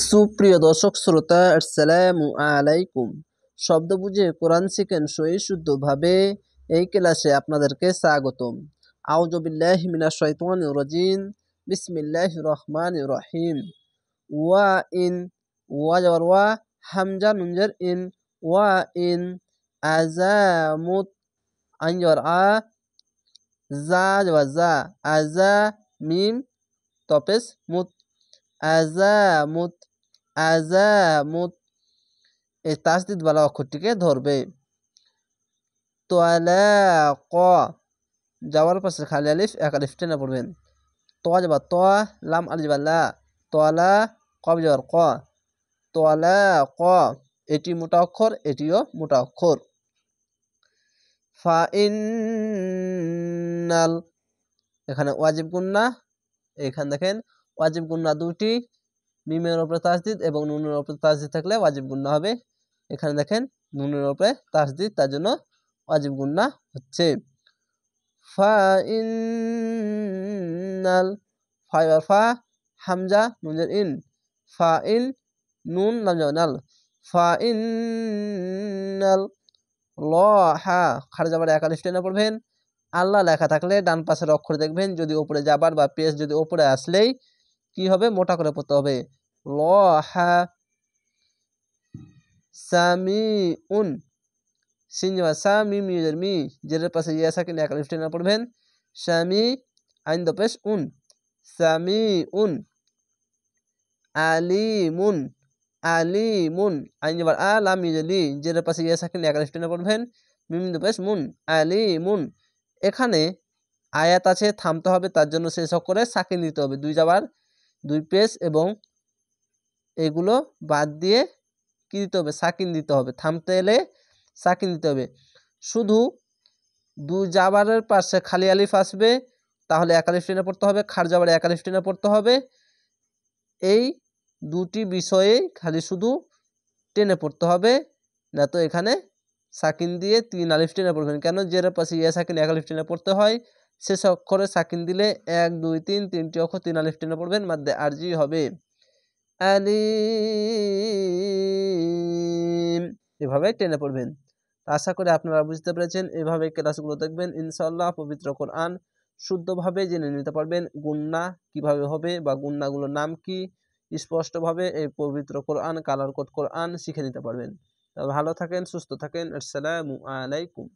সুপ্রিয় দর্শক শ্রোতা, আসসালামু আলাইকুম। শব্দ বুঝে কোরআন শিখেন সহি শুদ্ধভাবে, এই ক্লাসে আপনাদেরকে স্বাগতম। আউযু বিল্লাহি মিনাশ শাইতানির রাজিম। বিসমিল্লাহির রহমানির রহিম। ওয়া ইন, ওয়া যাওয়ার ওয়া, হামজা নুন জের ইন, ওয়া ইন। আযামুত, আইন যাওয়ার আ, জা যাওয়ার জা, আজা মিম তপেস মুত, আযামুত, আযামুত। এই তাসদিদ ওয়ালা অক্ষরটিকে ধরবে। তোয়ালাক, যাওয়ার পাশে খালি আলিফ এক আলিফ টেনে পড়বেন। ত যাবার ত, লাম আলিফ যাবার লা, তোয়ালা, কব যাবার ক, তোয়ালাক। এটি মোটা অক্ষর, এটিও মোটা অক্ষর। ফাইন্নাল, এখানে ওয়াজিব গুন্না। এখানে দেখেন ওয়াজিব গুন্না দুটি, মিমের উপরে তাসদিদ এবং নুনের উপরে তাসদিদ থাকলে ওয়াজিব গুন্না হবে। এখানে দেখেন নুনের উপরে তাসদিদ, তার জন্য ওয়াজিব গুন্না হচ্ছে। ফাইন্নাল, ফাইবার ফা, হামজা নুনের ইন, ফাইন নুন লাম যাবে নাল, ফাইন্নাল। লহা, খাড়া যাবার এক আলিফ টেনে পড়বেন। আল্লাহ লেখা থাকলে ডান পাশের অক্ষর দেখবেন, যদি উপরে যাবার বা পেশ যদি উপরে আসলেই কি হবে, মোটা করে পড়তে হবে। লহা। সামিউন, সিন যাওয়া সা, মিম ইউজের মি, জেরের পাশে ইয়া সাকিন এক আলিফ টেনে পড়বেন। সামি, আইন দপেশ উন, সামিউন। আলিমুন, আলিমুন, আইন যাবার আ, লাম ইউজের লি, জেরের পাশে ইয়া সাকিন এক আলিফ টেনে পড়বেন। মিম দপেশ মুন, আলিমুন। এখানে আয়াত আছে, থামতে হবে, তার জন্য শেষ অক্ষরে সাকিন দিতে হবে। দুই যাবার, দুই পেশ এবং এগুলো বাদ দিয়ে কি দিতে হবে, সাকিন দিতে হবে। থামতে এলে সাকিন দিতে হবে। শুধু দু জাবারের পাশে খালি আলিফ আসবে, তাহলে এক আলিফ টেনে পড়তে হবে। খার জাবারে এক আলিফ টেনে পড়তে হবে। এই দুটি বিষয়ে খালি শুধু টেনে পড়তে হবে, না তো এখানে সাকিন দিয়ে তিন আলিফ টেনে পড়বেন। কেন, জেরের পাশে ইয়া সাকিন এক আলিফ টেনে পড়তে হয়। শেষ অক্ষরে সাকিন দিলে 1 2 3 তিনটি অক্ষর তিন আলিফ টেনে পড়বেন, মাদ্দে আরজি হবে। আলিম, এভাবে টেনে পড়বেন। আশা করি আপনারা বুঝতে পেরেছেন। এভাবে ক্লাসগুলো দেখবেন, ইনশাআল্লাহ পবিত্র কোরআন শুদ্ধভাবে জেনে নিতে পারবেন। গুন্না কিভাবে হবে বা গুন্নাগুলোর নাম কি, স্পষ্টভাবে এই পবিত্র কোরআন, কালার কোড কোরআন শিখে নিতে পারবেন। ভালো থাকেন, সুস্থ থাকেন। আসসালামু আলাইকুম।